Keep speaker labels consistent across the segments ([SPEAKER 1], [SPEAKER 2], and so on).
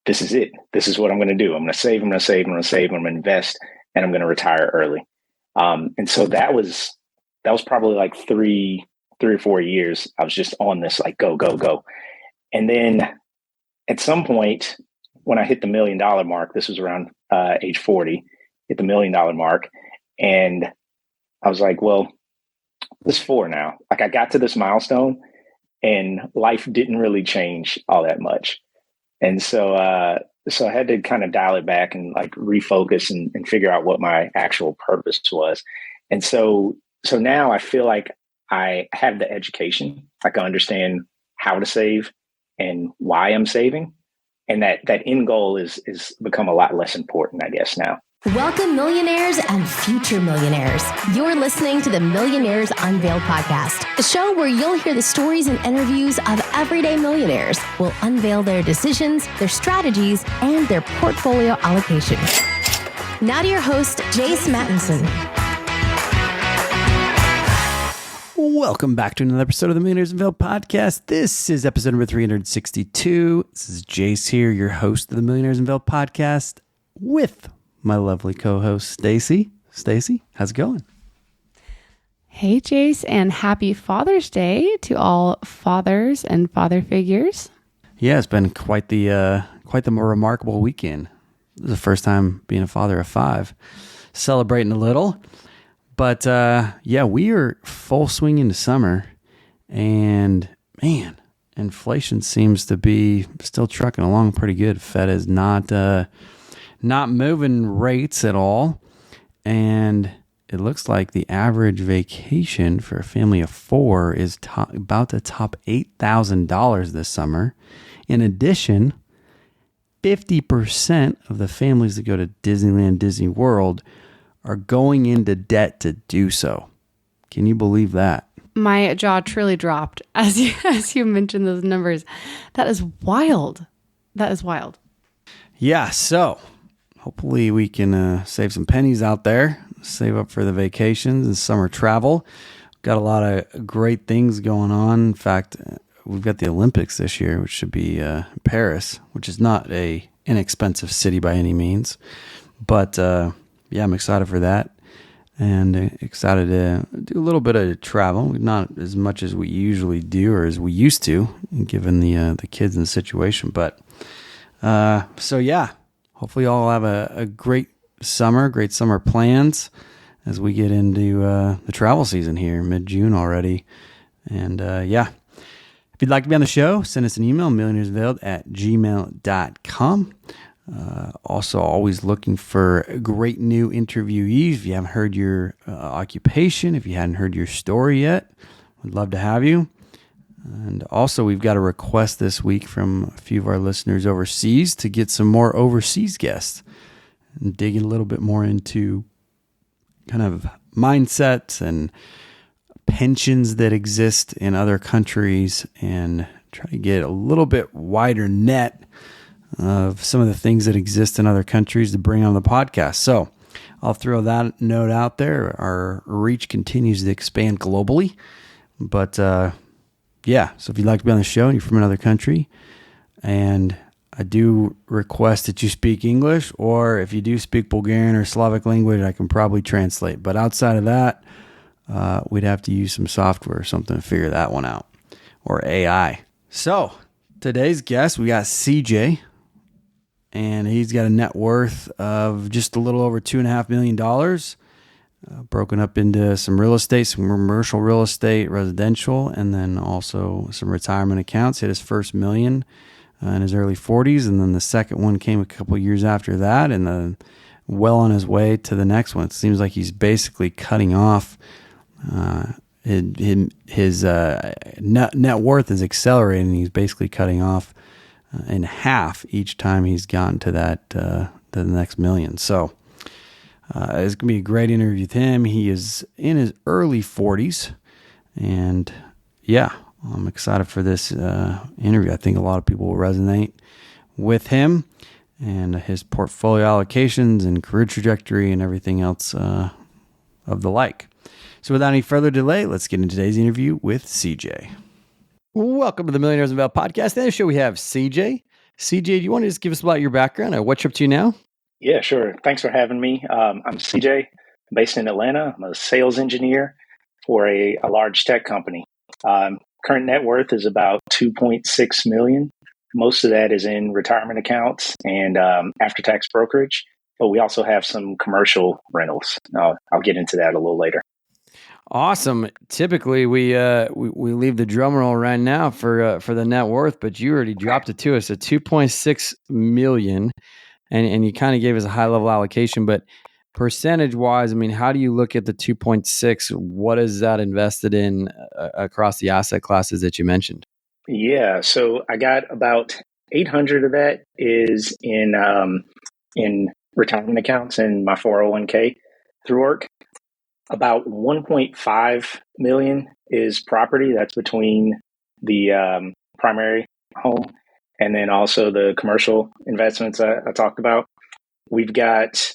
[SPEAKER 1] this is it. This is what I'm going to do. I'm going to save, I'm going to save, I'm going to save, I'm going to invest, and I'm going to retire early. And so that was probably like three or 4 years. I was just on this like go, go, go. And then at some point when I hit the $1 million mark, this was around age 40, hit the $1 million mark. And I was like, well, this is 4 now. Like I got to this milestone and life didn't really change all that much. And so I had to kind of dial it back and like refocus and figure out what my actual purpose was. And so now I feel like I have the education. Like I understand how to save and why I'm saving. And that end goal is become a lot less important, I guess, now.
[SPEAKER 2] Welcome, millionaires and future millionaires. You're listening to the Millionaires Unveiled podcast, a show where you'll hear the stories and interviews of everyday millionaires. We'll unveil their decisions, their strategies, and their portfolio allocation. Now to your host, Jace Mattinson.
[SPEAKER 3] Welcome back to another episode of the Millionaires Unveiled podcast. This is episode number 362. This is Jace here, your host of the Millionaires Unveiled podcast, with my lovely co-host, Stacy. Stacy, how's it going?
[SPEAKER 4] Hey, Jace, and happy Father's Day to all fathers and father figures.
[SPEAKER 3] Yeah, it's been quite the more remarkable weekend. This is the first time being a father of 5, celebrating a little. But yeah, we are full swing into summer, and man, inflation seems to be still trucking along pretty good. Fed is not moving rates at all, and it looks like the average vacation for a family of 4 is about to top $8,000 this summer. In addition, 50% of the families that go to Disneyland, Disney World are going into debt to do so. Can you believe that?
[SPEAKER 4] My jaw truly dropped as you mentioned those numbers. That is wild. That is wild.
[SPEAKER 3] Yeah, so hopefully we can save some pennies out there, save up for the vacations and summer travel. Got a lot of great things going on. In fact, we've got the Olympics this year, which should be Paris, which is not an inexpensive city by any means. But yeah, I'm excited for that, and excited to do a little bit of travel. Not as much as we usually do or as we used to, given the kids and the situation. But so yeah, hopefully y'all have a great summer plans as we get into the travel season here, mid-June already. And yeah, if you'd like to be on the show, send us an email, millionairesveiled@gmail.com. Also, always looking for great new interviewees. If you haven't heard your occupation, if you hadn't heard your story yet, we'd love to have you. And also, we've got a request this week from a few of our listeners overseas to get some more overseas guests and dig a little bit more into kind of mindsets and pensions that exist in other countries and try to get a little bit wider net of some of the things that exist in other countries to bring on the podcast. So I'll throw that note out there. Our reach continues to expand globally. But yeah, so if you'd like to be on the show and you're from another country, and I do request that you speak English, or if you do speak Bulgarian or Slavic language, I can probably translate. But outside of that, we'd have to use some software or something to figure that one out, or AI. So today's guest, we got CJ. And he's got a net worth of just a little over $2.5 million, broken up into some real estate, some commercial real estate, residential, and then also some retirement accounts. Hit his first $1 million in his early 40s, and then the second one came a couple years after that, and then well on his way to the next one. It seems like he's basically cutting off his net worth is accelerating. He's basically cutting off in half each time he's gotten to that to the next $1 million. So it's gonna be a great interview with him. He is in his early 40s, and yeah, I'm excited for this interview. I think a lot of people will resonate with him and his portfolio allocations and career trajectory and everything else of the like. So without any further delay, let's get into today's interview with CJ. Welcome to the Millionaires Unveiled podcast. In this show, we have CJ. CJ, do you want to just give us about your background? What's up to you now?
[SPEAKER 1] Yeah, sure. Thanks for having me. I'm CJ, based in Atlanta. I'm a sales engineer for a large tech company. Current net worth is about 2.6 million. Most of that is in retirement accounts and after-tax brokerage, but we also have some commercial rentals. I'll get into that a little later.
[SPEAKER 3] Awesome. Typically, we leave the drum roll right now for the net worth, but you already dropped it to us at 2.6 million, and you kind of gave us a high level allocation. But percentage wise, I mean, how do you look at the 2.6? What is that invested in across the asset classes that you mentioned?
[SPEAKER 1] Yeah, so I got about 800 of that is in retirement accounts and my 401k through work. About 1.5 million is property. That's between the primary home and then also the commercial investments I talked about. We've got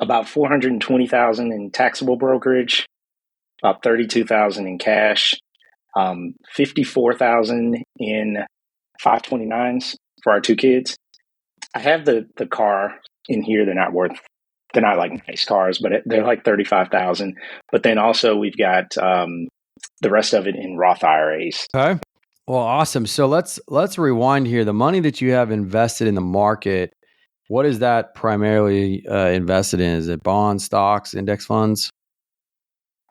[SPEAKER 1] about 420,000 in taxable brokerage, about 32,000 in cash, 54,000 in 529s for our two kids. I have the car in here. They're not like nice cars, but they're like 35,000. But then also we've got the rest of it in Roth IRAs.
[SPEAKER 3] Okay. Well, awesome. So let's rewind here. The money that you have invested in the market, what is that primarily invested in? Is it bonds, stocks, index funds?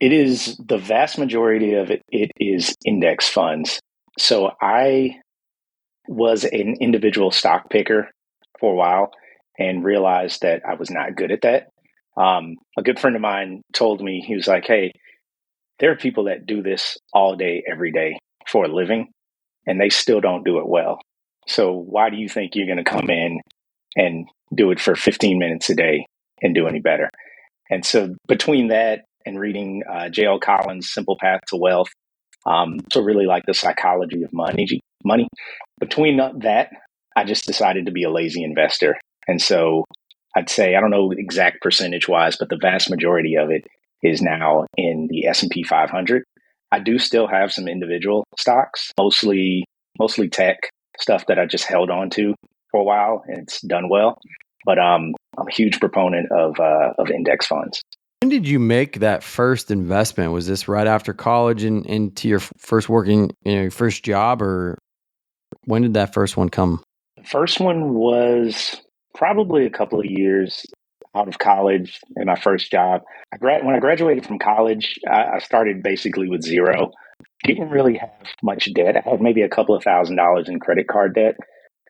[SPEAKER 1] It is the vast majority of it. It is index funds. So I was an individual stock picker for a while and realized that I was not good at that. A good friend of mine told me, he was like, hey, there are people that do this all day, every day for a living, and they still don't do it well. So why do you think you're going to come in and do it for 15 minutes a day and do any better? And so between that and reading J.L. Collins' Simple Path to Wealth, so really like the psychology of money. Between that, I just decided to be a lazy investor. And so I'd say, I don't know exact percentage wise, but the vast majority of it is now in the S&P 500. I do still have some individual stocks, mostly tech stuff that I just held on to for a while, and it's done well. But I'm a huge proponent of index funds.
[SPEAKER 3] When did you make that first investment? Was this right after college and into your first working, your first job, or when did that first one come?
[SPEAKER 1] The first one was probably a couple of years out of college in my first job. When I graduated from college, I started basically with zero. Didn't really have much debt. I had maybe a couple of $1,000s in credit card debt.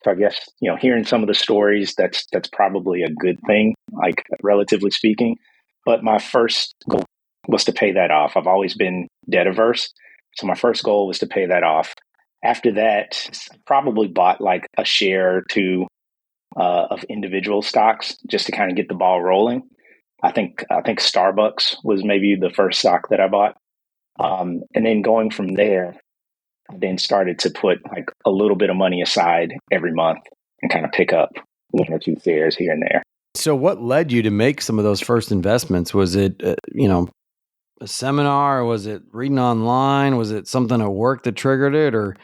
[SPEAKER 1] So I guess, hearing some of the stories, that's probably a good thing, like relatively speaking. But my first goal was to pay that off. I've always been debt averse. So my first goal was to pay that off. After that, I probably bought like a share or two of individual stocks just to kind of get the ball rolling. I think Starbucks was maybe the first stock that I bought. And then going from there, I then started to put like a little bit of money aside every month and kind of pick up one or two shares here and there.
[SPEAKER 3] So what led you to make some of those first investments? Was it, a seminar? Or was it reading online? Was it something at work that triggered it? Or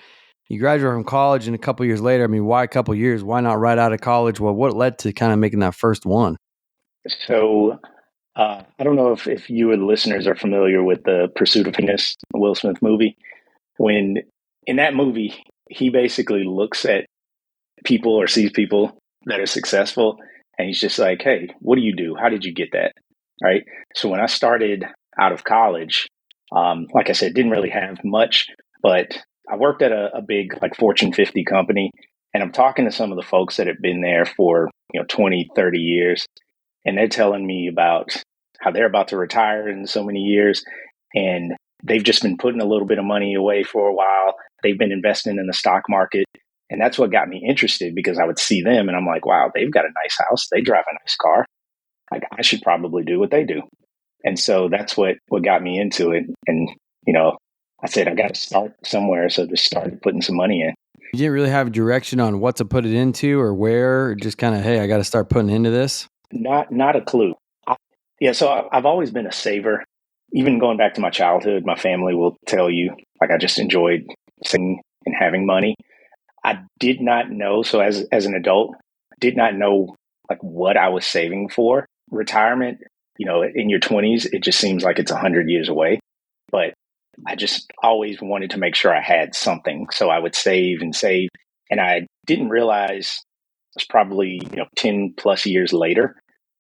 [SPEAKER 3] you graduated from college and a couple years later, I mean, why a couple years? Why not right out of college? Well, what led to kind of making that first one?
[SPEAKER 1] So I don't know if you or the listeners are familiar with the Pursuit of Happiness, Will Smith movie. When in that movie, he basically looks at people or sees people that are successful, and he's just like, hey, what do you do? How did you get that? Right. So when I started out of college, like I said, didn't really have much, but I worked at a big like Fortune 50 company, and I'm talking to some of the folks that have been there for 20, 30 years, and they're telling me about how they're about to retire in so many years, and they've just been putting a little bit of money away for a while. They've been investing in the stock market. And that's what got me interested, because I would see them and I'm like, wow, they've got a nice house. They drive a nice car. Like, I should probably do what they do. And so that's what got me into it. And, I said, I got to start somewhere. So just started putting some money in.
[SPEAKER 3] You didn't really have direction on what to put it into or where, or just kind of, hey, I got to start putting into this?
[SPEAKER 1] Not a clue. So I've always been a saver. Even going back to my childhood, my family will tell you, like, I just enjoyed saving and having money. I did not know. So as an adult, did not know like what I was saving for. Retirement, in your 20s, it just seems like it's 100 years away. But I just always wanted to make sure I had something. So I would save and save. And I didn't realize it's probably, 10 plus years later,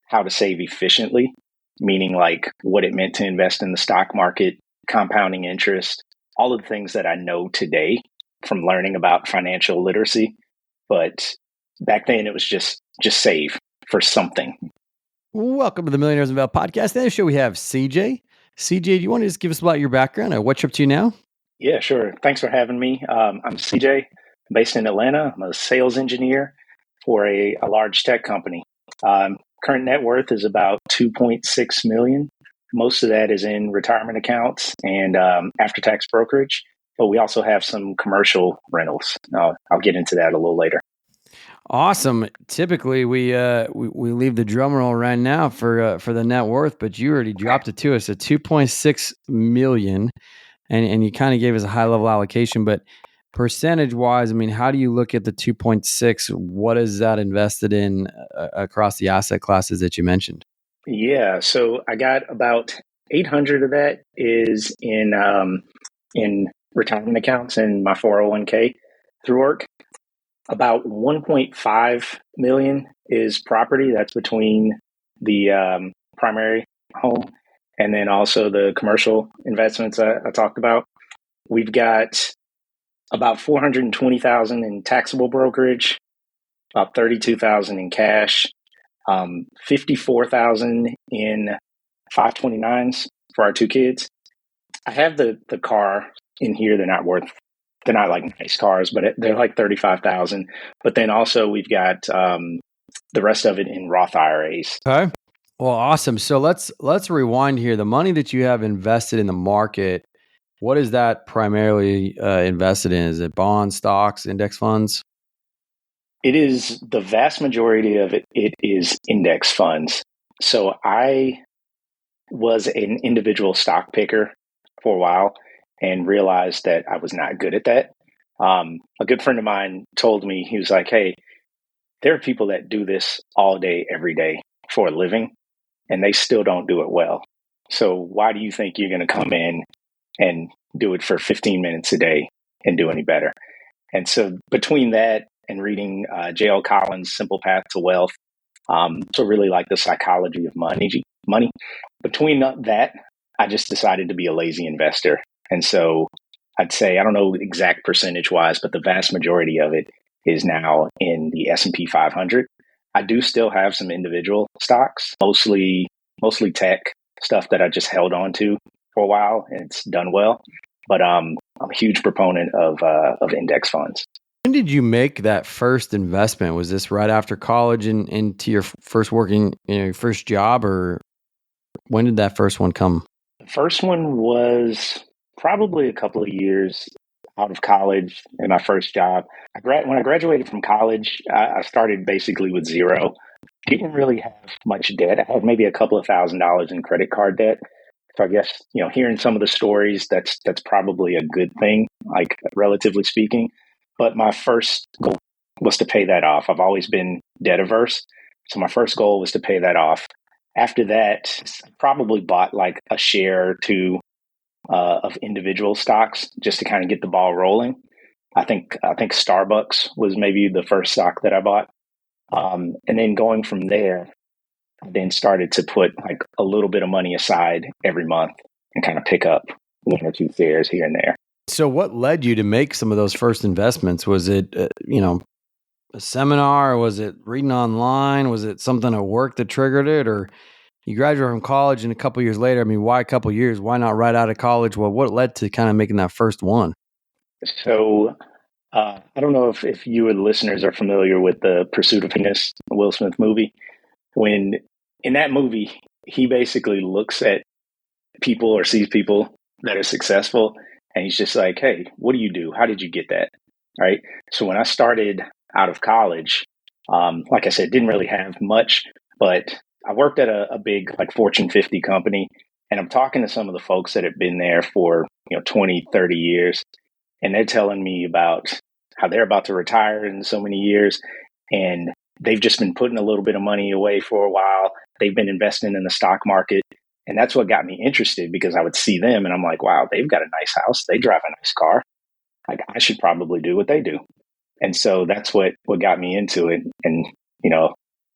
[SPEAKER 1] how to save efficiently, meaning like what it meant to invest in the stock market, compounding interest, all of the things that I know today from learning about financial literacy. But back then it was just save for something.
[SPEAKER 3] Welcome to the Millionaires Unveiled podcast. In this show, we have CJ. CJ, do you want to just give us about your background and what you're up to now?
[SPEAKER 1] Yeah, sure. Thanks for having me. I'm CJ, based in Atlanta. I'm a sales engineer for a large tech company. Current net worth is about 2.6 million. Most of that is in retirement accounts and after-tax brokerage, but we also have some commercial rentals. I'll get into that a little later.
[SPEAKER 3] Awesome. Typically, we leave the drum roll right now for the net worth, but you already dropped it to us at 2.6 million, and you kind of gave us a high level allocation. But percentage wise, I mean, how do you look at the 2.6? What is that invested in across the asset classes that you mentioned?
[SPEAKER 1] Yeah, so I got about 800 of that is in retirement accounts and my 401k through work. About 1.5 million is property. That's between the primary home and then also the commercial investments I talked about. We've got about 420,000 in taxable brokerage, about 32,000 in cash, 54,000 in 529s for our two kids. I have the car in here. They're not like nice cars, but they're like 35,000. But then also we've got the rest of it in Roth IRAs.
[SPEAKER 3] Okay. Well, awesome. So let's rewind here. The money that you have invested in the market, what is that primarily invested in? Is it bonds, stocks, index funds?
[SPEAKER 1] It is the vast majority of it. It is index funds. So I was an individual stock picker for a while and realized that I was not good at that. A good friend of mine told me, he was like, hey, there are people that do this all day, every day for a living, and they still don't do it well. So why do you think you're going to come in and do it for 15 minutes a day and do any better? And so between that and reading J.L. Collins' Simple Path to Wealth, so really like the psychology of money, between that, I just decided to be a lazy investor. And so I'd say, I don't know exact percentage wise, but the vast majority of it is now in the S&P 500. I do still have some individual stocks, mostly tech stuff that I just held on to for a while, and it's done well. But I'm a huge proponent of index funds.
[SPEAKER 3] When did you make that first investment? Was this right after college and into your first working, your first job, or when did that first one come?
[SPEAKER 1] The first one was probably a couple of years out of college in my first job. When I graduated from college, I started basically with zero. Didn't really have much debt. I had maybe a couple of $1,000s in credit card debt. So I guess, hearing some of the stories, that's probably a good thing, like relatively speaking. But my first goal was to pay that off. I've always been debt averse. So my first goal was to pay that off. After that, I probably bought like a share or two of individual stocks just to kind of get the ball rolling. I think Starbucks was maybe the first stock that I bought. And then going from there, I then started to put like a little bit of money aside every month and kind of pick up one or two shares here and there.
[SPEAKER 3] So what led you to make some of those first investments? Was it, a seminar? Was it reading online? Was it something at work that triggered it? Or you graduated from college and a couple years later, I mean, why a couple years? Why not right out of college? Well, what led to kind of making that first one?
[SPEAKER 1] So I don't know if you or the listeners are familiar with The Pursuit of Happiness, the Will Smith movie. When in that movie, he basically looks at people or sees people that are successful, and he's just like, hey, what do you do? How did you get that? Right. So when I started out of college, like I said, didn't really have much, but I worked at a big like Fortune 50 company, and I'm talking to some of the folks that have been there for 20, 30 years, and they're telling me about how they're about to retire in so many years. And they've just been putting a little bit of money away for a while. They've been investing in the stock market. And that's what got me interested, because I would see them and I'm like, wow, they've got a nice house. They drive a nice car. Like, I should probably do what they do. And so that's what got me into it. And,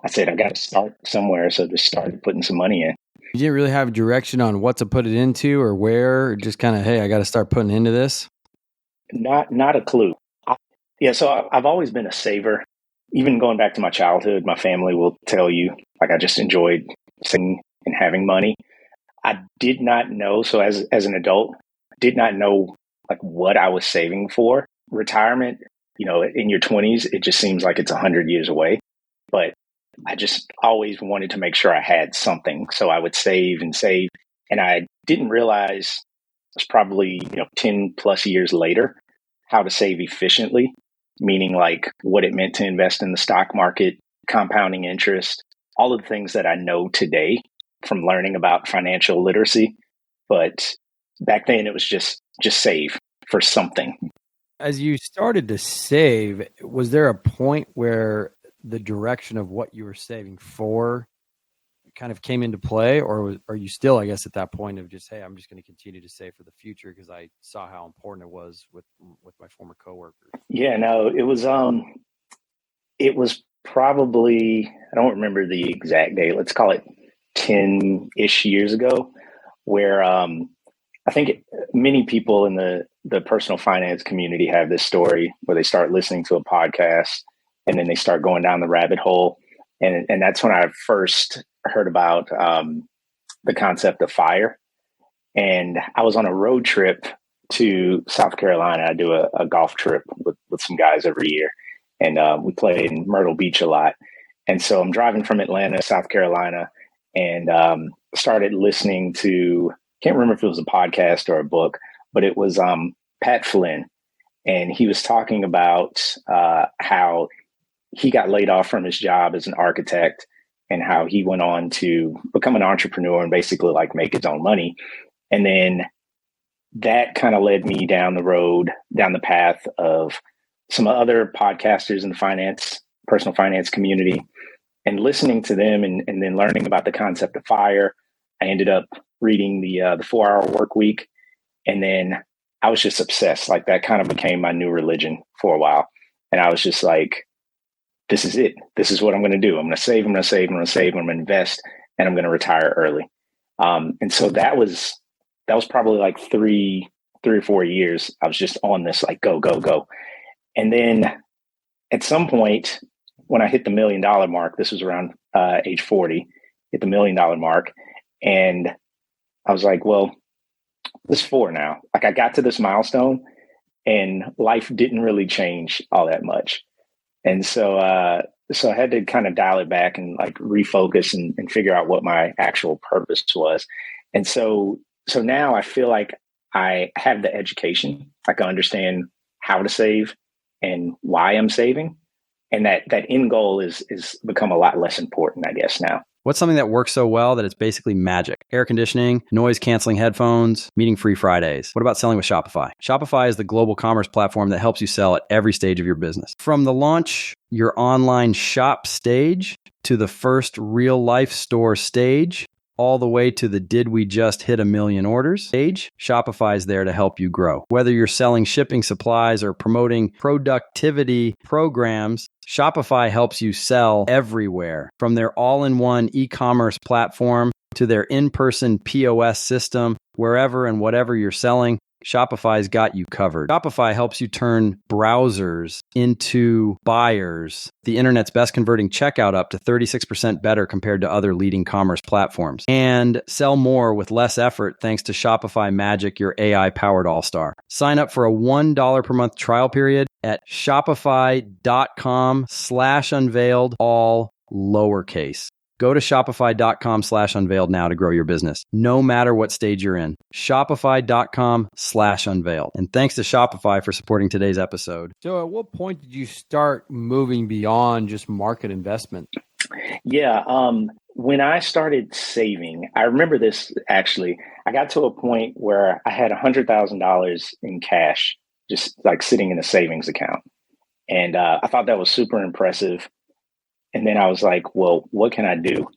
[SPEAKER 1] I said, I got to start somewhere. So just started putting some money in.
[SPEAKER 3] You didn't really have direction on what to put it into or where, or just kind of, hey, I got to start putting into this?
[SPEAKER 1] Not a clue. So I've always been a saver. Even going back to my childhood, my family will tell you, like, I just enjoyed saving and having money. I did not know. So as an adult, did not know like what I was saving for. Retirement, in your 20s, it just seems like it's 100 years away. But I just always wanted to make sure I had something. So I would save and save. And I didn't realize, it's probably 10 plus years later, how to save efficiently, meaning like what it meant to invest in the stock market, compounding interest, all of the things that I know today from learning about financial literacy. But back then it was just save for something.
[SPEAKER 3] As you started to save, was there a point where the direction of what you were saving for kind of came into play, or are you still, I guess, at that point of just, hey, I'm just going to continue to save for the future because I saw how important it was with my former coworkers?
[SPEAKER 1] Yeah, no, it was probably, I don't remember the exact date. Let's call it 10-ish years ago, where I think many people in the personal finance community have this story where they start listening to a podcast and then they start going down the rabbit hole. And that's when I first heard about the concept of FIRE. And I was on a road trip to South Carolina. I do a golf trip with some guys every year. And we play in Myrtle Beach a lot. And so I'm driving from Atlanta, South Carolina, and started listening to, can't remember if it was a podcast or a book, but it was Pat Flynn. And he was talking about how he got laid off from his job as an architect and how he went on to become an entrepreneur and basically like make his own money. And then that kind of led me down the path of some other podcasters in the personal finance community, and listening to them and then learning about the concept of FIRE. I ended up reading the 4-Hour Work Week. And then I was just obsessed. Like, that kind of became my new religion for a while. And I was just like, this is it. This is what I'm going to do. I'm going to save, I'm going to save, I'm going to save, I'm going to invest, and I'm going to retire early. And so that was probably like three or 4 years. I was just on this, like, go, go, go. And then at some point when I hit the $1 million mark, this was around age 40, hit the $1 million mark. And I was like, well, this is for now. Like, I got to this milestone and life didn't really change all that much. And so I had to kind of dial it back and like refocus and figure out what my actual purpose was. And so now I feel like I have the education. I can understand how to save and why I'm saving. And that end goal is become a lot less important, I guess, now.
[SPEAKER 3] What's something that works so well that it's basically magic? Air conditioning, noise canceling headphones, meeting free Fridays. What about selling with Shopify? Shopify is the global commerce platform that helps you sell at every stage of your business. From the launch your online shop stage to the first real life store stage, all the way to the did we just hit 1 million orders stage, Shopify is there to help you grow. Whether you're selling shipping supplies or promoting productivity programs, Shopify helps you sell everywhere. From their all-in-one e-commerce platform to their in-person POS system, wherever and whatever you're selling, Shopify's got you covered. Shopify helps you turn browsers into buyers. The internet's best converting checkout up to 36% better compared to other leading commerce platforms. And sell more with less effort thanks to Shopify Magic, your AI-powered all-star. Sign up for a $1 per month trial period at shopify.com/unveiled, all lowercase. Go to shopify.com/unveiled now to grow your business, no matter what stage you're in. Shopify.com/unveiled. And thanks to Shopify for supporting today's episode. So at what point did you start moving beyond just market investment?
[SPEAKER 1] Yeah. When I started saving, I remember this actually. I got to a point where I had $100,000 in cash, just like sitting in a savings account. And I thought that was super impressive. And then I was like, well, what can I do?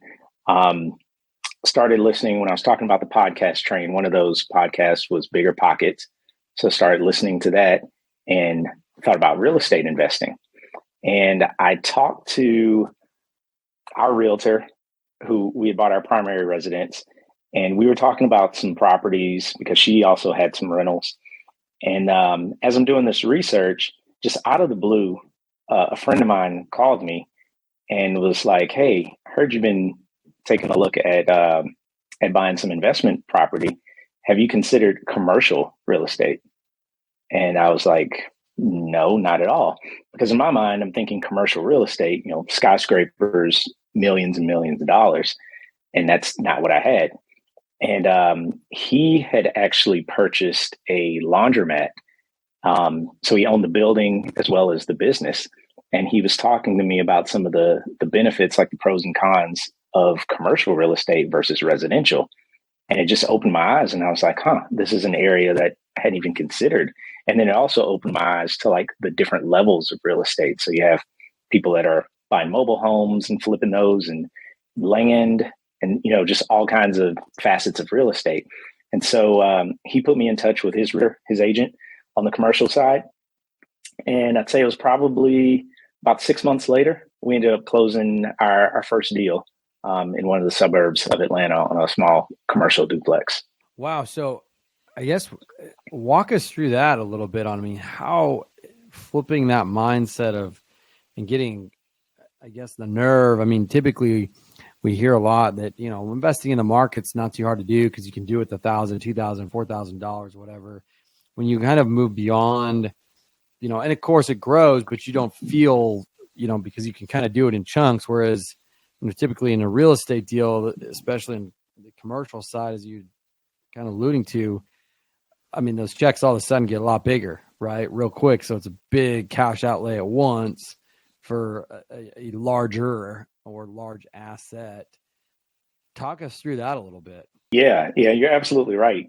[SPEAKER 1] Started listening when I was talking about the podcast train. One of those podcasts was Bigger Pockets. So I started listening to that and thought about real estate investing. And I talked to our realtor who we had bought our primary residence. And we were talking about some properties because she also had some rentals. And as I'm doing this research, just out of the blue, a friend of mine called me and was like, "Hey, heard you've been taking a look at buying some investment property. Have you considered commercial real estate?" And I was like, "No, not at all." Because in my mind, I'm thinking commercial real estate, skyscrapers, millions and millions of dollars. And that's not what I had. And he had actually purchased a laundromat. So he owned the building as well as the business. And he was talking to me about some of the benefits, like the pros and cons of commercial real estate versus residential. And it just opened my eyes. And I was like, this is an area that I hadn't even considered. And then it also opened my eyes to like the different levels of real estate. So you have people that are buying mobile homes and flipping those and land and, just all kinds of facets of real estate. And so he put me in touch with his agent on the commercial side. And I'd say it was probably about 6 months later, we ended up closing our first deal in one of the suburbs of Atlanta on a small commercial duplex.
[SPEAKER 3] Wow. So I guess walk us through that a little bit how flipping that mindset of and getting, I guess, the nerve. Typically we hear a lot that, investing in the market's not too hard to do because you can do it with $1,000, $2,000, $4,000, whatever. When you kind of move beyond, and of course it grows, but you don't feel, because you can kind of do it in chunks. Whereas, typically in a real estate deal, especially in the commercial side, as you kind of alluding to, those checks all of a sudden get a lot bigger, right? Real quick. So it's a big cash outlay at once for a larger or large asset. Talk us through that a little bit.
[SPEAKER 1] Yeah, you're absolutely right.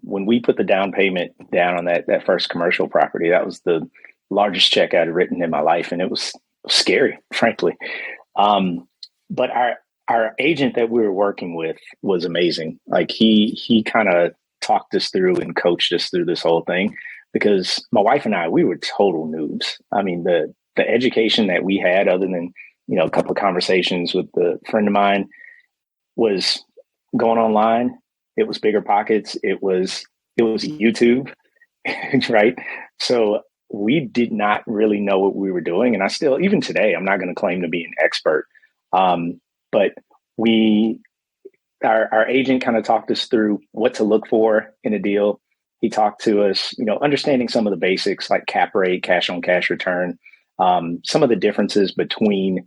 [SPEAKER 1] When we put the down payment down on that first commercial property, that was the largest check I'd written in my life. And it was scary, frankly. But our agent that we were working with was amazing. Like he kind of talked us through and coached us through this whole thing because my wife and I, we were total noobs. The education that we had, other than, a couple of conversations with the friend of mine, was going online. It was Bigger Pockets. It was YouTube, right? So we did not really know what we were doing. And I still, even today, I'm not going to claim to be an expert. But our agent kind of talked us through what to look for in a deal. He talked to us, understanding some of the basics like cap rate, cash on cash return, some of the differences between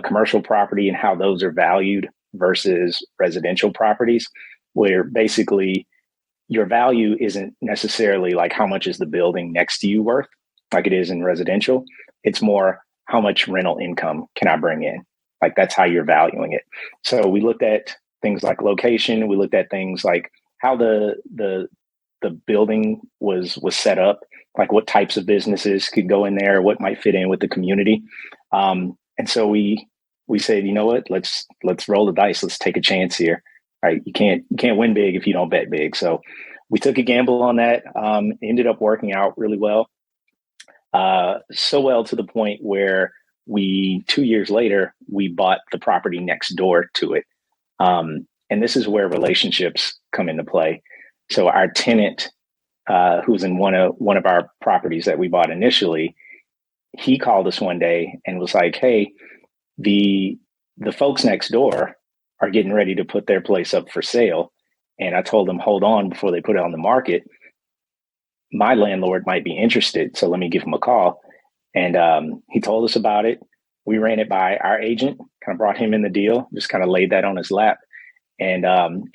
[SPEAKER 1] commercial property and how those are valued versus residential properties, where basically your value isn't necessarily like how much is the building next to you worth, like it is in residential. It's more how much rental income can I bring in? Like that's how you're valuing it. So we looked at things like location. We looked at things like how the building was set up, like what types of businesses could go in there, what might fit in with the community. And so we said, you know what, let's roll the dice. Let's take a chance here. Right. You can't win big if you don't bet big. So we took a gamble on that. Ended up working out really well. So well to the point where 2 years later, we bought the property next door to it. And this is where relationships come into play. So our tenant, who's in one of our properties that we bought initially, he called us one day and was like, "Hey, the folks next door are getting ready to put their place up for sale." And I told them, hold on before they put it on the market. My landlord might be interested. So let me give him a call. And he told us about it. We ran it by our agent, kind of brought him in the deal, just kind of laid that on his lap, and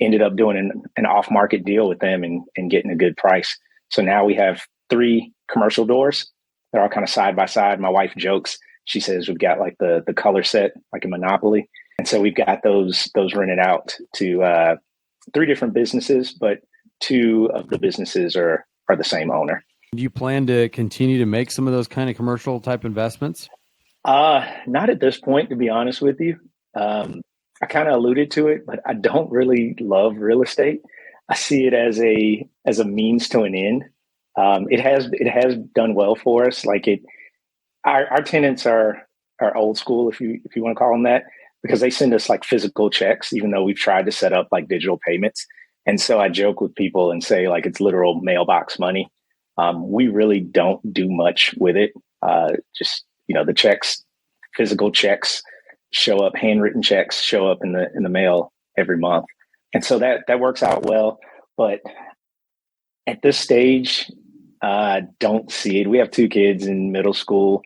[SPEAKER 1] ended up doing an off-market deal with them and getting a good price. So now we have 3 commercial doors. They're all kind of side by side. My wife jokes. She says we've got like the color set, like a Monopoly. And so we've got those rented out to 3 different businesses, but 2 of the businesses are the same owner.
[SPEAKER 3] Do you plan to continue to make some of those kind of commercial type investments?
[SPEAKER 1] Not at this point, to be honest with you. I kind of alluded to it, but I don't really love real estate. I see it as a means to an end. It has done well for us. Like our tenants are old school, if you want to call them that, because they send us like physical checks, even though we've tried to set up like digital payments. And so I joke with people and say like it's literal mailbox money. We really don't do much with it. Just the checks, physical checks show up, handwritten checks show up in the mail every month, and so that works out well. But at this stage, don't see it. We have two kids in middle school.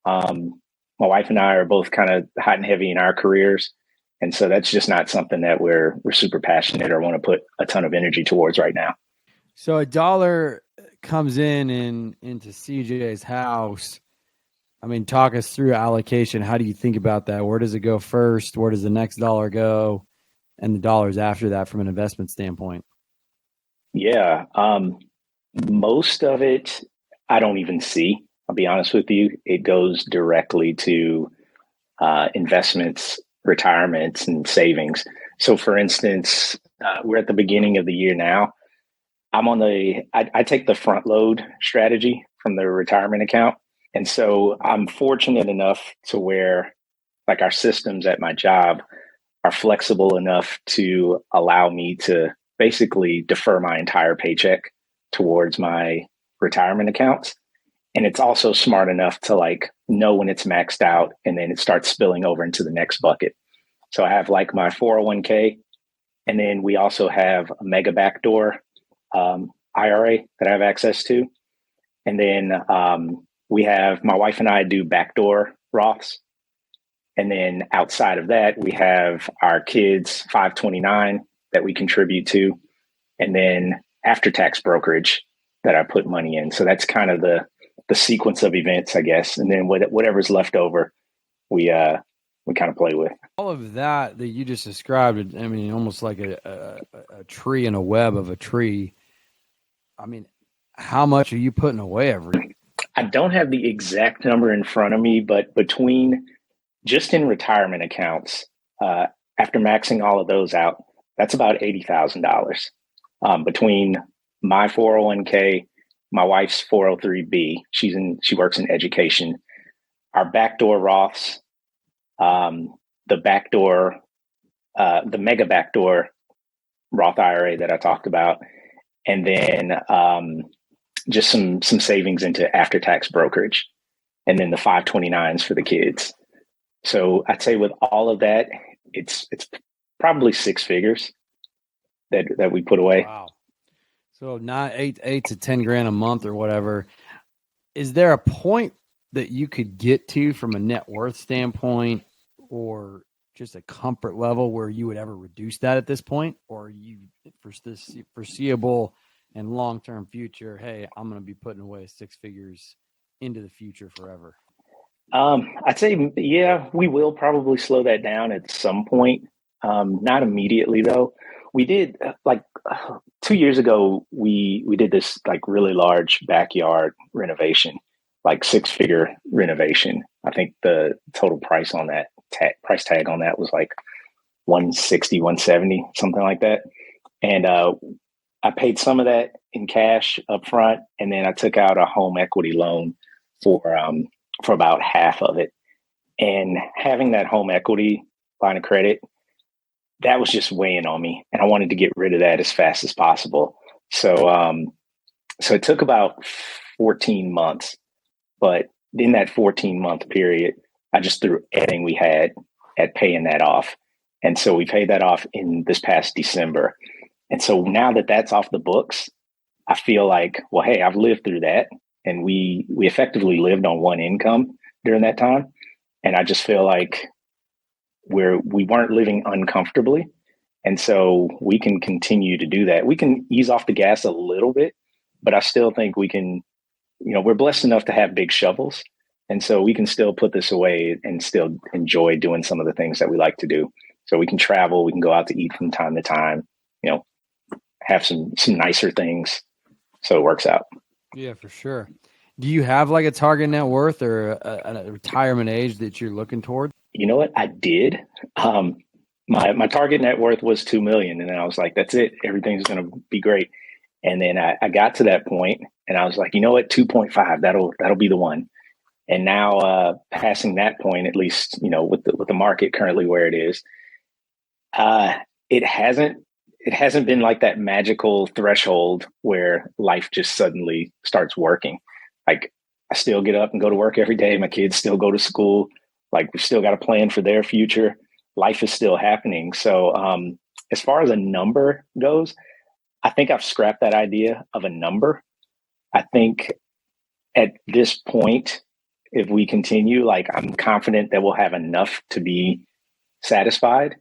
[SPEAKER 1] My wife and I are both kind of hot and heavy in our careers, and so that's just not something that we're super passionate or want to put a ton of energy towards right now.
[SPEAKER 3] So a dollar comes into CJ's house. I mean, talk us through allocation. How do you think about that? Where does it go first? Where does the next dollar go? And the dollars after that from an investment standpoint?
[SPEAKER 1] Yeah. Most of it, I don't even see. I'll be honest with you. It goes directly to investments, retirements, and savings. So for instance, we're at the beginning of the year now. I take the front load strategy from the retirement account. And so I'm fortunate enough to where like our systems at my job are flexible enough to allow me to basically defer my entire paycheck towards my retirement accounts. And it's also smart enough to like know when it's maxed out and then it starts spilling over into the next bucket. So I have like my 401k, and then we also have a mega backdoor IRA that I have access to. And then we have, my wife and I do backdoor Roths. And then outside of that, we have our kids' 529 that we contribute to. And then after tax brokerage that I put money in. So that's kind of the sequence of events, I guess. And then whatever's left over, we kind of play with.
[SPEAKER 3] All of that you just described, I mean, almost like a tree in a web of a tree. I mean, how much are you putting away every?
[SPEAKER 1] I don't have the exact number in front of me, but between just in retirement accounts, after maxing all of those out, that's about $80,000 between my 401k, my wife's 403b. She works in education. Our backdoor Roths, the mega backdoor Roth IRA that I talked about, and then just some savings into after tax brokerage, and then the 529s for the kids. So I'd say with all of that, it's probably six figures that we put away.
[SPEAKER 3] Wow. So not eight to 10 grand a month or whatever. Is there a point that you could get to from a net worth standpoint, or just a comfort level where you would ever reduce that at this point? Or you, for this foreseeable and long-term future, hey, I'm going to be putting away six figures into the future forever?
[SPEAKER 1] I'd say, yeah, we will probably slow that down at some point. Not immediately though. We did 2 years ago, we did this like really large backyard renovation, like six-figure renovation. I think the total price on that price tag on that was like 160, 170, something like that. And I paid some of that in cash up front, and then I took out a home equity loan for about half of it. And having that home equity line of credit, that was just weighing on me, and I wanted to get rid of that as fast as possible. So it took about 14 months, but in that 14-month period, I just threw everything we had at paying that off. And so we paid that off in this past December. And so now that that's off the books, I feel like, well, hey, I've lived through that. And we effectively lived on one income during that time. And I just feel like we weren't living uncomfortably. And so we can continue to do that. We can ease off the gas a little bit, but I still think we can, we're blessed enough to have big shovels. And so we can still put this away and still enjoy doing some of the things that we like to do. So we can travel, we can go out to eat from time to time, have some nicer things. So it works out.
[SPEAKER 3] Yeah, for sure. Do you have like a target net worth or a retirement age that you're looking toward?
[SPEAKER 1] You know what? I did. Um, my target net worth was 2 million, and then I was like, that's it. Everything's going to be great. And then I got to that point, and I was like, you know what? 2.5. That'll be the one. And now, passing that point, at least with the market currently where it is, uh, it hasn't been like that magical threshold where life just suddenly starts working. Like I still get up and go to work every day. My kids still go to school. Like we've still got a plan for their future. Life is still happening. So as far as a number goes, I think I've scrapped that idea of a number. I think at this point, if we continue, like I'm confident that we'll have enough to be satisfied.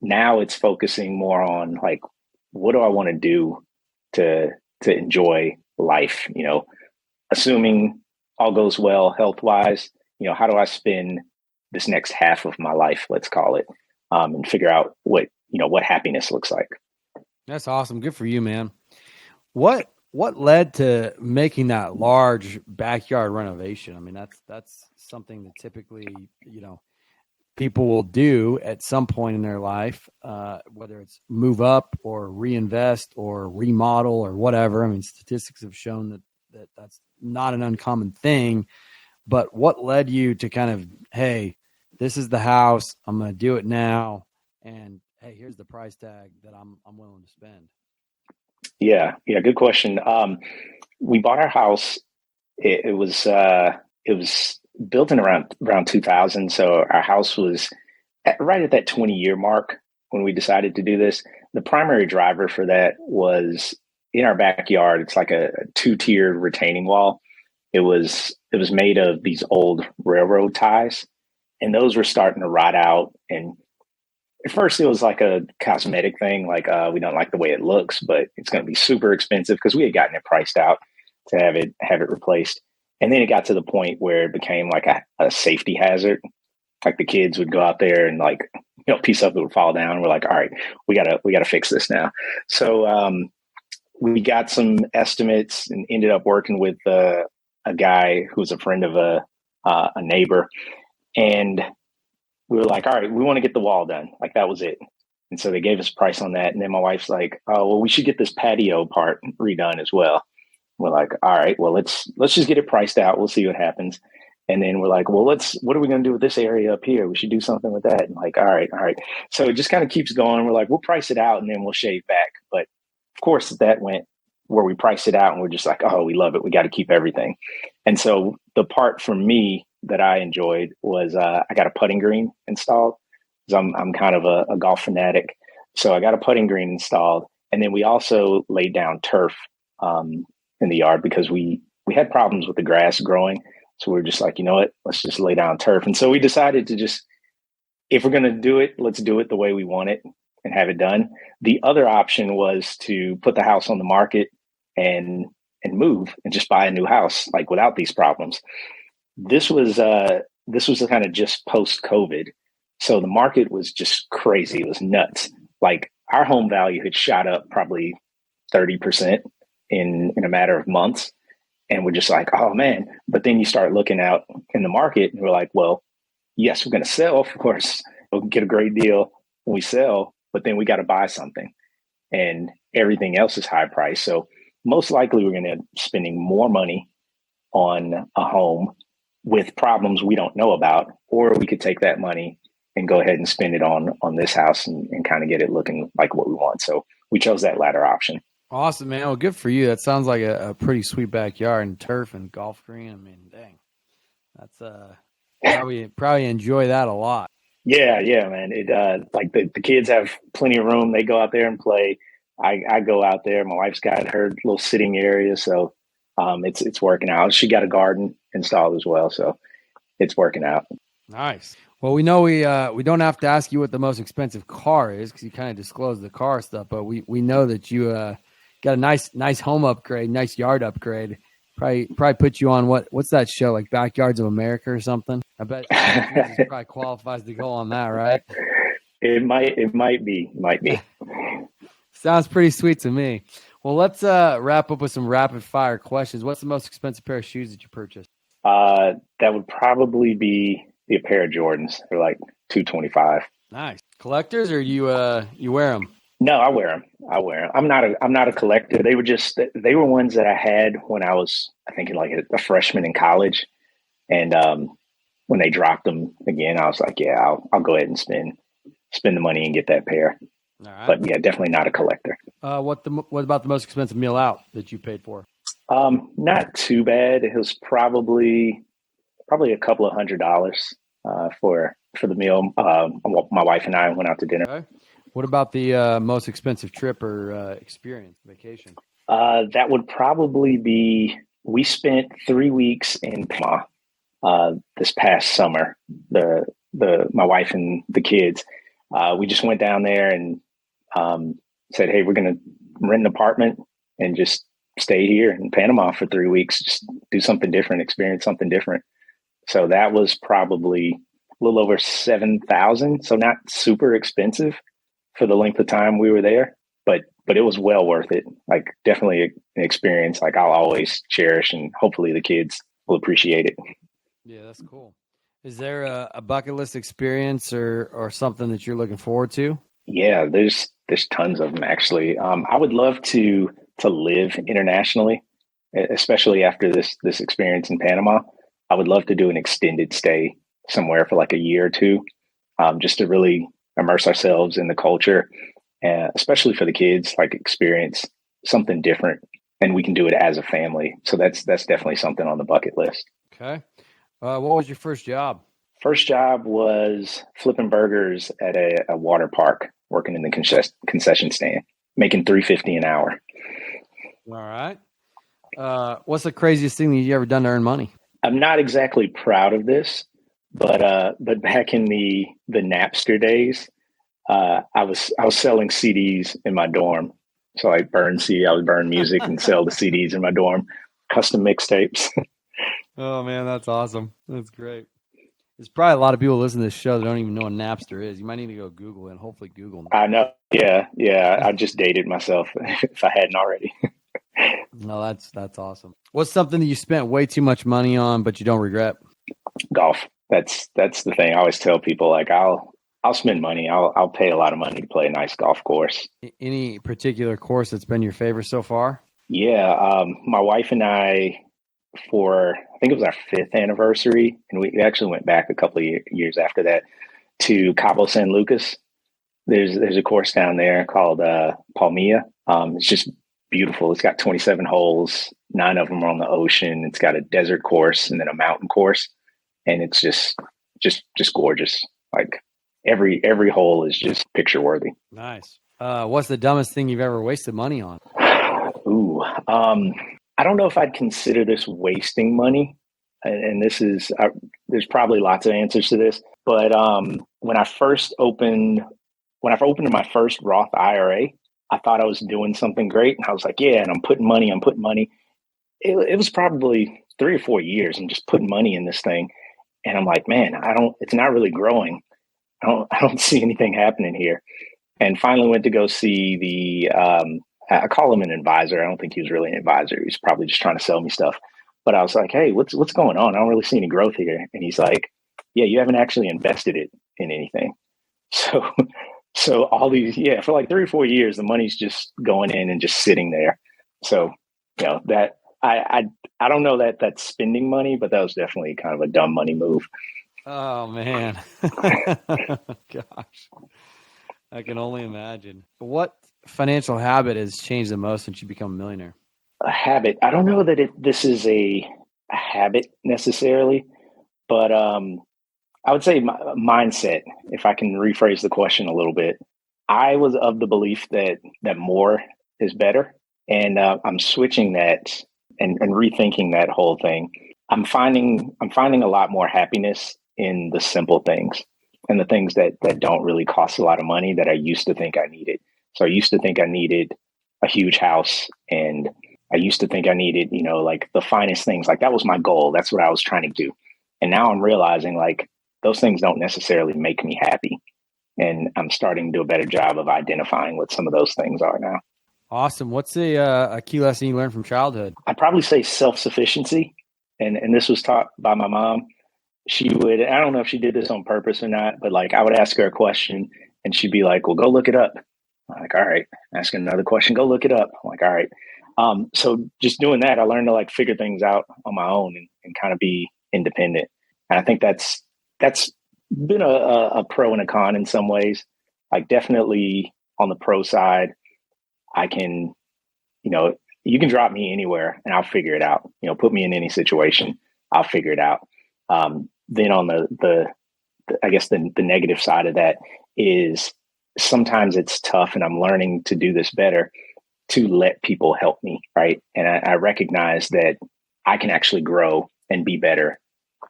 [SPEAKER 1] Now it's focusing more on like, what do I want to do to enjoy life? Assuming all goes well health wise, how do I spend this next half of my life, let's call it, and figure out what happiness looks like.
[SPEAKER 3] That's awesome. Good for you, man. What led to making that large backyard renovation? I mean, that's something that typically, people will do at some point in their life, whether it's move up or reinvest or remodel or whatever. I mean, statistics have shown that's not an uncommon thing. But what led you to kind of, hey, this is the house, I'm going to do it now, and hey, here's the price tag that I'm willing to spend?
[SPEAKER 1] Yeah, good question. We bought our house. It was built in around 2000, so our house was right at that 20-year mark when we decided to do this. The primary driver for that was in our backyard. It's like a two-tiered retaining wall. It was made of these old railroad ties, and those were starting to rot out. And at first, it was like a cosmetic thing, like we don't like the way it looks, but it's going to be super expensive because we had gotten it priced out to have it replaced. And then it got to the point where it became like a safety hazard. Like the kids would go out there and like piece of it would fall down. We're like, all right, we gotta fix this now. So we got some estimates and ended up working with a guy who was a friend of a neighbor, and we were like, all right, we want to get the wall done. Like that was it. And so they gave us a price on that. And then my wife's like, oh, well, we should get this patio part redone as well. We're like, all right, well, let's just get it priced out. We'll see what happens. And then we're like, well, what are we going to do with this area up here? We should do something with that. And like, all right. So it just kind of keeps going. We're like, we'll price it out and then we'll shave back. But of course that went where we priced it out and we're just like, oh, we love it. We got to keep everything. And so the part for me that I enjoyed was I got a putting green installed because I'm kind of a golf fanatic. So I got a putting green installed. And then we also laid down turf in the yard because we had problems with the grass growing. So we were just like, you know what, let's just lay down turf. And so we decided to just, if we're going to do it, let's do it the way we want it and have it done. The other option was to put the house on the market and move and just buy a new house, like without these problems. This was kind of just post COVID. So the market was just crazy. It was nuts. Like our home value had shot up probably 30% in a matter of months. And we're just like, oh man. But then you start looking out in the market and we're like, well, yes, we're going to sell. Of course, we'll get a great deal when we sell, but then we got to buy something and everything else is high price. So most likely we're going to end up spending more money on a home with problems we don't know about, or we could take that money and go ahead and spend it on this house and kind of get it looking like what we want. So we chose that latter option.
[SPEAKER 3] Awesome, man. Well, good for you. That sounds like a pretty sweet backyard and turf and golf green. I mean, dang, that's probably enjoy that a lot.
[SPEAKER 1] Yeah, man. It like the kids have plenty of room. They go out there and play. I go out there. My wife's got her little sitting area, so it's working out. She got a garden installed as well, so it's working out.
[SPEAKER 3] Nice. Well, we know we don't have to ask you what the most expensive car is because you kind of disclosed the car stuff, but we know that you got a nice home upgrade, nice yard upgrade. Probably put you on what's that show, like Backyards of America or something? I bet it probably qualifies to go on that, right?
[SPEAKER 1] It might be.
[SPEAKER 3] Sounds pretty sweet to me. Well, let's wrap up with some rapid fire questions. What's the most expensive pair of shoes that you purchased?
[SPEAKER 1] That would probably be a pair of Jordans. They're like $225.
[SPEAKER 3] Nice. Collectors, or you wear them?
[SPEAKER 1] No, I wear them. I'm not a collector. They were ones that I had when I was, I think, like a freshman in college. And when they dropped them again, I was like, yeah, I'll go ahead and spend the money and get that pair.
[SPEAKER 3] All right.
[SPEAKER 1] But yeah, definitely not a collector.
[SPEAKER 3] What about the most expensive meal out that you paid for?
[SPEAKER 1] Not too bad. It was probably a couple of $100 for the meal. My wife and I went out to dinner.
[SPEAKER 3] Okay. What about the most expensive trip or experience, vacation?
[SPEAKER 1] That would probably be, we spent 3 weeks in Panama this past summer. My wife and the kids. We just went down there and said, hey, we're going to rent an apartment and just stay here in Panama for 3 weeks, just do something different, experience something different. So that was probably a little over $7,000. So not super expensive for the length of time we were there, but it was well worth it. Like, definitely an experience like I'll always cherish, and hopefully the kids will appreciate it.
[SPEAKER 3] Yeah, that's cool. Is there a bucket list experience or something that you're looking forward to?
[SPEAKER 1] Yeah, there's tons of them actually. I would love to live internationally, especially after this experience in Panama. I would love to do an extended stay somewhere for like a year or two, just to really immerse ourselves in the culture, especially for the kids, like experience something different, and we can do it as a family. So that's definitely something on the bucket list.
[SPEAKER 3] Okay. What was your first job?
[SPEAKER 1] First job was flipping burgers at a water park, working in the concession stand, making $3.50 an hour.
[SPEAKER 3] All right. What's the craziest thing that you've ever done to earn money?
[SPEAKER 1] I'm not exactly proud of this, but back in the Napster days, I was selling CDs in my dorm. So I would burn music and sell the CDs in my dorm, custom mixtapes.
[SPEAKER 3] Oh man, that's awesome. That's great. There's probably a lot of people listening to this show that don't even know what Napster is. You might need to go Google it, and hopefully Google.
[SPEAKER 1] I know. Yeah. I just dated myself if I hadn't already.
[SPEAKER 3] No, that's awesome. What's something that you spent way too much money on, but you don't regret?
[SPEAKER 1] Golf. That's the thing. I always tell people, like, I'll spend money. I'll pay a lot of money to play a nice golf course.
[SPEAKER 3] Any particular course that's been your favorite so far?
[SPEAKER 1] Yeah. My wife and I, I think it was our 5th anniversary, and we actually went back a couple of years after that to Cabo San Lucas. There's a course down there called Palmilla. It's just beautiful. It's got 27 holes, 9 of them are on the ocean. It's got a desert course and then a mountain course, and it's just gorgeous. Like every hole is just picture worthy.
[SPEAKER 3] Nice. What's the dumbest thing you've ever wasted money on?
[SPEAKER 1] Ooh, I don't know if I'd consider this wasting money, and this is there's probably lots of answers to this. But when I opened my first Roth IRA, I thought I was doing something great, and I was like, yeah, and I'm putting money. It was probably 3 or 4 years. I'm just putting money in this thing, and I'm like, man, it's not really growing. I don't see anything happening here. And finally went to go see I call him an advisor. I don't think he was really an advisor. He was probably just trying to sell me stuff. But I was like, hey, what's going on? I don't really see any growth here. And he's like, yeah, you haven't actually invested it in anything. So all these, for like 3 or 4 years, the money's just going in and just sitting there. So, that I don't know that that's spending money, but that was definitely kind of a dumb money move.
[SPEAKER 3] Oh man. Gosh. I can only imagine. What financial habit has changed the most since you become a millionaire?
[SPEAKER 1] A habit. I don't know that this is a habit necessarily, but I would say mindset. If I can rephrase the question a little bit, I was of the belief that more is better, and I'm switching that and rethinking that whole thing. I'm finding a lot more happiness in the simple things and the things that don't really cost a lot of money that I used to think I needed. So I used to think I needed a huge house, and I used to think I needed, like the finest things. Like that was my goal. That's what I was trying to do. And now I'm realizing like those things don't necessarily make me happy. And I'm starting to do a better job of identifying what some of those things are now.
[SPEAKER 3] Awesome. What's a key lesson you learned from childhood?
[SPEAKER 1] I'd probably say self-sufficiency. And this was taught by my mom. She would, I don't know if she did this on purpose or not, but like I would ask her a question and she'd be like, well, go look it up. I'm like, all right. Asking another question, go look it up. I'm like, all right. So just doing that, I learned to like figure things out on my own and kind of be independent. And I think that's been a pro and a con in some ways. Like definitely on the pro side, I can, you can drop me anywhere and I'll figure it out. Put me in any situation, I'll figure it out. Then on the I guess the negative side of that is sometimes it's tough, and I'm learning to do this better, to let people help me, right? And I recognize that I can actually grow and be better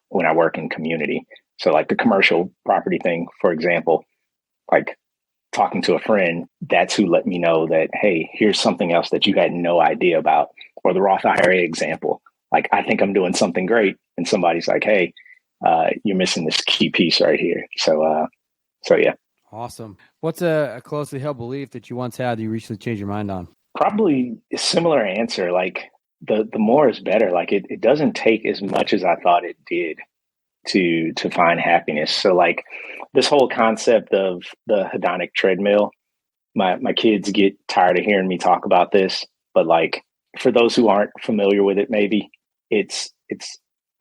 [SPEAKER 1] when I work in community. So like the commercial property thing, for example, like talking to a friend, that's who let me know that, hey, here's something else that you had no idea about. Or the Roth IRA example, like I think I'm doing something great, and somebody's like, hey, you're missing this key piece right here. So yeah.
[SPEAKER 3] Awesome. What's a closely held belief that you once had that you recently changed your mind on?
[SPEAKER 1] Probably a similar answer. Like the more is better. Like it doesn't take as much as I thought it did to find happiness. So like this whole concept of the hedonic treadmill, my kids get tired of hearing me talk about this, but like for those who aren't familiar with it, maybe it's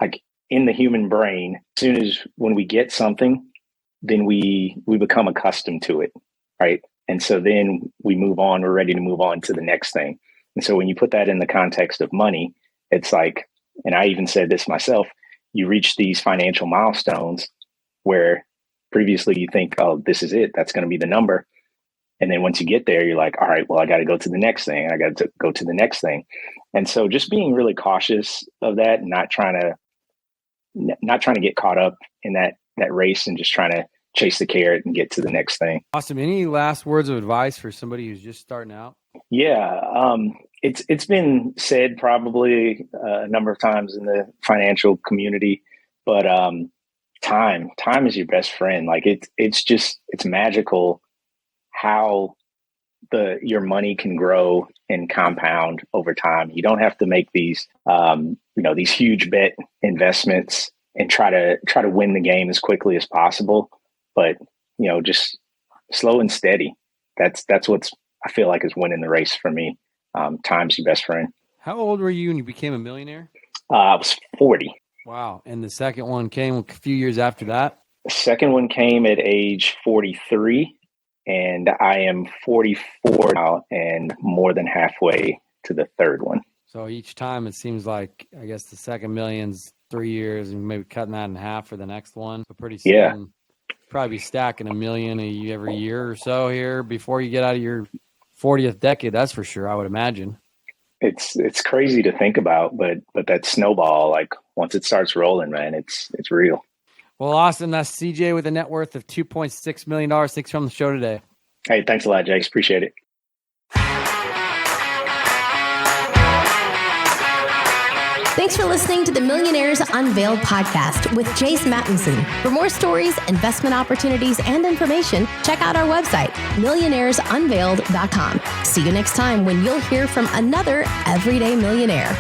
[SPEAKER 1] like in the human brain, as soon as when we get something, then we become accustomed to it, right? And so then we move on, we're ready to move on to the next thing. And so when you put that in the context of money, it's like, and I even said this myself, you reach these financial milestones where previously you think, oh, this is it, that's going to be the number. And then once you get there, you're like, all right, well, I got to go to the next thing. I got to go to the next thing. And so just being really cautious of that, not trying to get caught up in that race and just trying to chase the carrot and get to the next thing.
[SPEAKER 3] Awesome. Any last words of advice for somebody who's just starting out?
[SPEAKER 1] Yeah. It's been said probably a number of times in the financial community, but time is your best friend. Like it's magical how your money can grow and compound over time. You don't have to make these these huge bet investments and try to win the game as quickly as possible. But just slow and steady. That's what's I feel like is winning the race for me. Time's your best friend.
[SPEAKER 3] How old were you when you became a millionaire?
[SPEAKER 1] I was 40.
[SPEAKER 3] Wow. And the second one came a few years after that?
[SPEAKER 1] The second one came at age 43, and I am 44 now and more than halfway to the third one.
[SPEAKER 3] So each time it seems like, I guess the second million's 3 years and maybe cutting that in half for the next one. So pretty soon, probably stacking $1 million every year or so here before you get out of your 40th decade. That's for sure, I would imagine.
[SPEAKER 1] It's crazy to think about, but that snowball, like once it starts rolling, man, it's real.
[SPEAKER 3] Well, awesome. That's CJ with a net worth of $2.6 million. Thanks for on the show today.
[SPEAKER 1] Hey, thanks a lot, Jace. Appreciate it.
[SPEAKER 2] Thanks for listening to the Millionaires Unveiled podcast with Jace Mattinson. For more stories, investment opportunities, and information, check out our website, millionairesunveiled.com. See you next time when you'll hear from another everyday millionaire.